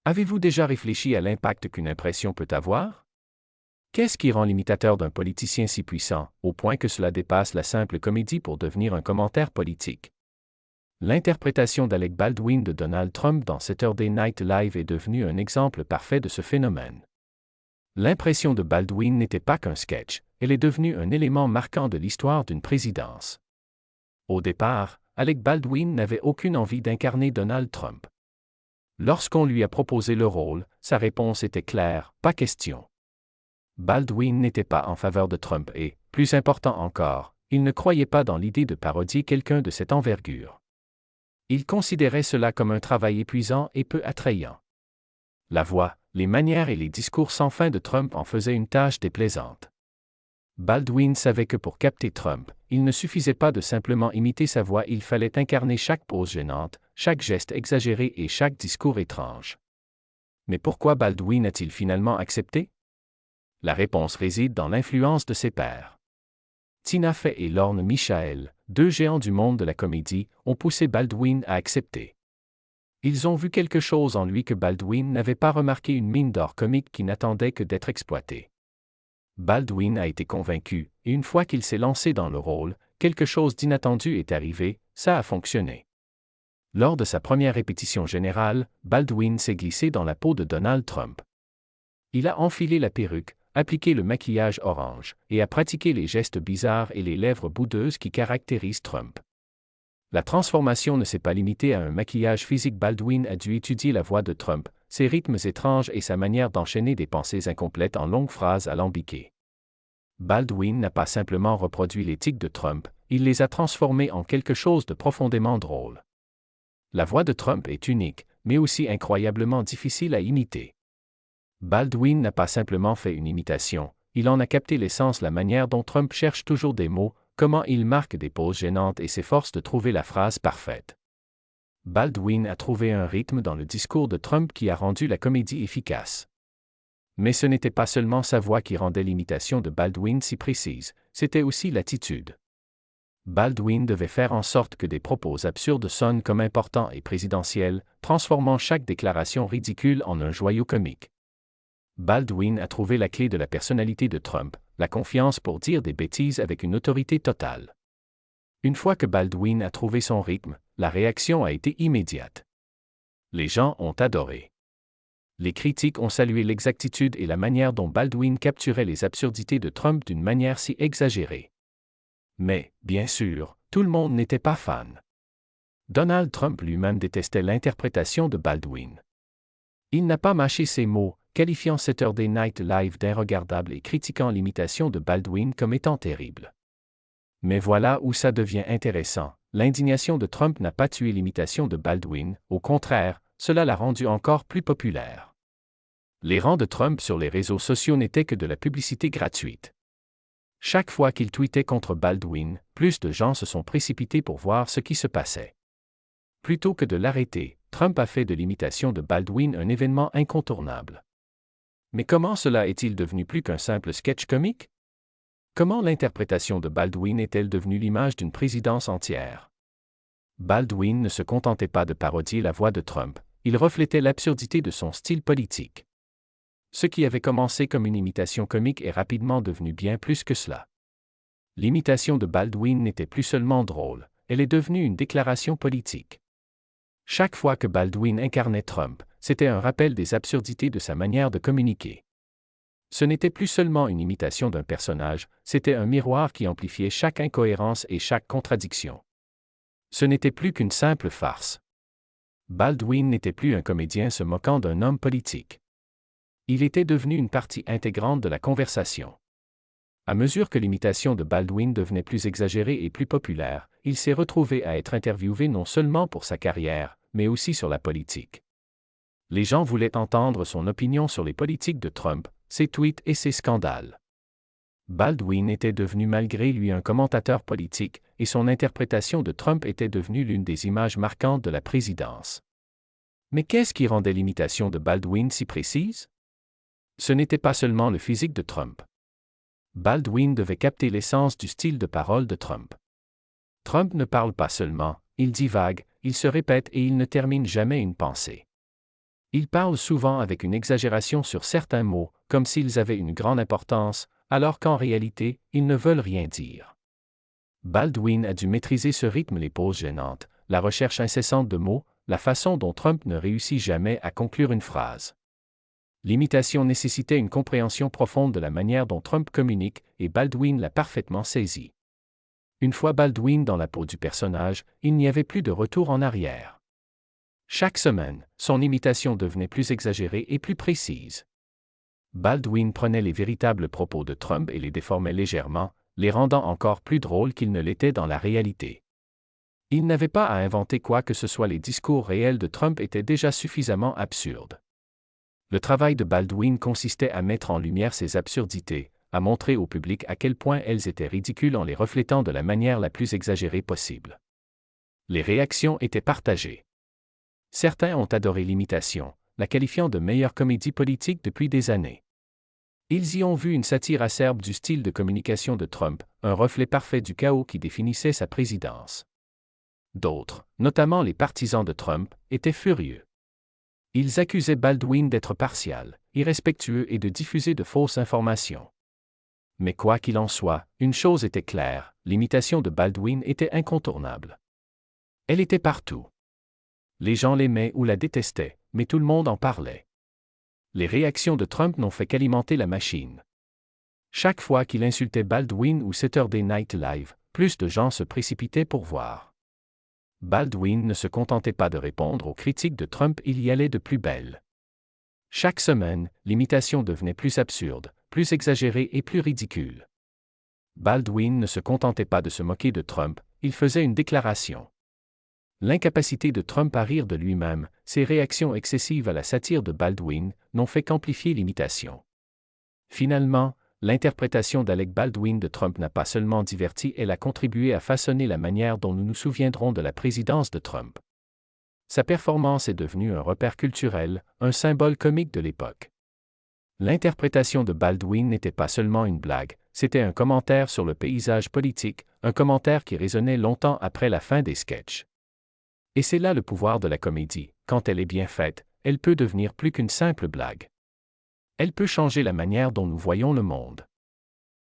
Avez-vous déjà réfléchi à l'impact qu'une impression peut avoir? Qu'est-ce qui rend l'imitateur d'un politicien si puissant, au point que cela dépasse la simple comédie pour devenir un commentaire politique? L'interprétation d'Alec Baldwin de Donald Trump dans Saturday Night Live est devenue un exemple parfait de ce phénomène. L'impression de Baldwin n'était pas qu'un sketch, elle est devenue un élément marquant de l'histoire d'une présidence. Au départ, Alec Baldwin n'avait aucune envie d'incarner Donald Trump. Lorsqu'on lui a proposé le rôle, sa réponse était claire, pas question. Baldwin n'était pas en faveur de Trump et, plus important encore, il ne croyait pas dans l'idée de parodier quelqu'un de cette envergure. Il considérait cela comme un travail épuisant et peu attrayant. La voix, les manières et les discours sans fin de Trump en faisaient une tâche déplaisante. Baldwin savait que pour capter Trump, il ne suffisait pas de simplement imiter sa voix, il fallait incarner chaque pose gênante, chaque geste exagéré et chaque discours étrange. Mais pourquoi Baldwin a-t-il finalement accepté? La réponse réside dans l'influence de ses pairs. Tina Fey et Lorne Michael, deux géants du monde de la comédie, ont poussé Baldwin à accepter. Ils ont vu quelque chose en lui que Baldwin n'avait pas remarqué, une mine d'or comique qui n'attendait que d'être exploitée. Baldwin a été convaincu, et une fois qu'il s'est lancé dans le rôle, quelque chose d'inattendu est arrivé, ça a fonctionné. Lors de sa première répétition générale, Baldwin s'est glissé dans la peau de Donald Trump. Il a enfilé la perruque, appliqué le maquillage orange, et a pratiqué les gestes bizarres et les lèvres boudeuses qui caractérisent Trump. La transformation ne s'est pas limitée à un maquillage physique. Baldwin a dû étudier la voix de Trump, ses rythmes étranges et sa manière d'enchaîner des pensées incomplètes en longues phrases alambiquées. Baldwin n'a pas simplement reproduit les tics de Trump, il les a transformés en quelque chose de profondément drôle. La voix de Trump est unique, mais aussi incroyablement difficile à imiter. Baldwin n'a pas simplement fait une imitation, il en a capté l'essence, la manière dont Trump cherche toujours des mots, comment il marque des pauses gênantes et s'efforce de trouver la phrase parfaite. Baldwin a trouvé un rythme dans le discours de Trump qui a rendu la comédie efficace. Mais ce n'était pas seulement sa voix qui rendait l'imitation de Baldwin si précise, c'était aussi l'attitude. Baldwin devait faire en sorte que des propos absurdes sonnent comme importants et présidentiels, transformant chaque déclaration ridicule en un joyau comique. Baldwin a trouvé la clé de la personnalité de Trump, la confiance pour dire des bêtises avec une autorité totale. Une fois que Baldwin a trouvé son rythme, la réaction a été immédiate. Les gens ont adoré. Les critiques ont salué l'exactitude et la manière dont Baldwin capturait les absurdités de Trump d'une manière si exagérée. Mais, bien sûr, tout le monde n'était pas fan. Donald Trump lui-même détestait l'interprétation de Baldwin. Il n'a pas mâché ses mots, qualifiant Saturday Night Live d'irregardable et critiquant l'imitation de Baldwin comme étant terrible. Mais voilà où ça devient intéressant, l'indignation de Trump n'a pas tué l'imitation de Baldwin, au contraire, cela l'a rendu encore plus populaire. Les rangs de Trump sur les réseaux sociaux n'étaient que de la publicité gratuite. Chaque fois qu'il tweetait contre Baldwin, plus de gens se sont précipités pour voir ce qui se passait. Plutôt que de l'arrêter, Trump a fait de l'imitation de Baldwin un événement incontournable. Mais comment cela est-il devenu plus qu'un simple sketch comique? Comment l'interprétation de Baldwin est-elle devenue l'image d'une présidence entière? Baldwin ne se contentait pas de parodier la voix de Trump, il reflétait l'absurdité de son style politique. Ce qui avait commencé comme une imitation comique est rapidement devenu bien plus que cela. L'imitation de Baldwin n'était plus seulement drôle, elle est devenue une déclaration politique. Chaque fois que Baldwin incarnait Trump, c'était un rappel des absurdités de sa manière de communiquer. Ce n'était plus seulement une imitation d'un personnage, c'était un miroir qui amplifiait chaque incohérence et chaque contradiction. Ce n'était plus qu'une simple farce. Baldwin n'était plus un comédien se moquant d'un homme politique. Il était devenu une partie intégrante de la conversation. À mesure que l'imitation de Baldwin devenait plus exagérée et plus populaire, il s'est retrouvé à être interviewé non seulement pour sa carrière, mais aussi sur la politique. Les gens voulaient entendre son opinion sur les politiques de Trump, ses tweets et ses scandales. Baldwin était devenu malgré lui un commentateur politique, et son interprétation de Trump était devenue l'une des images marquantes de la présidence. Mais qu'est-ce qui rendait l'imitation de Baldwin si précise? Ce n'était pas seulement le physique de Trump. Baldwin devait capter l'essence du style de parole de Trump. Trump ne parle pas seulement, il divague, il se répète et il ne termine jamais une pensée. Ils parlent souvent avec une exagération sur certains mots, comme s'ils avaient une grande importance, alors qu'en réalité, ils ne veulent rien dire. Baldwin a dû maîtriser ce rythme, les pauses gênantes, la recherche incessante de mots, la façon dont Trump ne réussit jamais à conclure une phrase. L'imitation nécessitait une compréhension profonde de la manière dont Trump communique, et Baldwin l'a parfaitement saisi. Une fois Baldwin dans la peau du personnage, il n'y avait plus de retour en arrière. Chaque semaine, son imitation devenait plus exagérée et plus précise. Baldwin prenait les véritables propos de Trump et les déformait légèrement, les rendant encore plus drôles qu'ils ne l'étaient dans la réalité. Il n'avait pas à inventer quoi que ce soit, les discours réels de Trump étaient déjà suffisamment absurdes. Le travail de Baldwin consistait à mettre en lumière ces absurdités, à montrer au public à quel point elles étaient ridicules en les reflétant de la manière la plus exagérée possible. Les réactions étaient partagées. Certains ont adoré l'imitation, la qualifiant de meilleure comédie politique depuis des années. Ils y ont vu une satire acerbe du style de communication de Trump, un reflet parfait du chaos qui définissait sa présidence. D'autres, notamment les partisans de Trump, étaient furieux. Ils accusaient Baldwin d'être partial, irrespectueux et de diffuser de fausses informations. Mais quoi qu'il en soit, une chose était claire, l'imitation de Baldwin était incontournable. Elle était partout. Les gens l'aimaient ou la détestaient, mais tout le monde en parlait. Les réactions de Trump n'ont fait qu'alimenter la machine. Chaque fois qu'il insultait Baldwin ou Saturday Night Live, plus de gens se précipitaient pour voir. Baldwin ne se contentait pas de répondre aux critiques de Trump, il y allait de plus belle. Chaque semaine, l'imitation devenait plus absurde, plus exagérée et plus ridicule. Baldwin ne se contentait pas de se moquer de Trump, il faisait une déclaration. L'incapacité de Trump à rire de lui-même, ses réactions excessives à la satire de Baldwin, n'ont fait qu'amplifier l'imitation. Finalement, l'interprétation d'Alec Baldwin de Trump n'a pas seulement diverti, elle a contribué à façonner la manière dont nous nous souviendrons de la présidence de Trump. Sa performance est devenue un repère culturel, un symbole comique de l'époque. L'interprétation de Baldwin n'était pas seulement une blague, c'était un commentaire sur le paysage politique, un commentaire qui résonnait longtemps après la fin des sketchs. Et c'est là le pouvoir de la comédie, quand elle est bien faite, elle peut devenir plus qu'une simple blague. Elle peut changer la manière dont nous voyons le monde.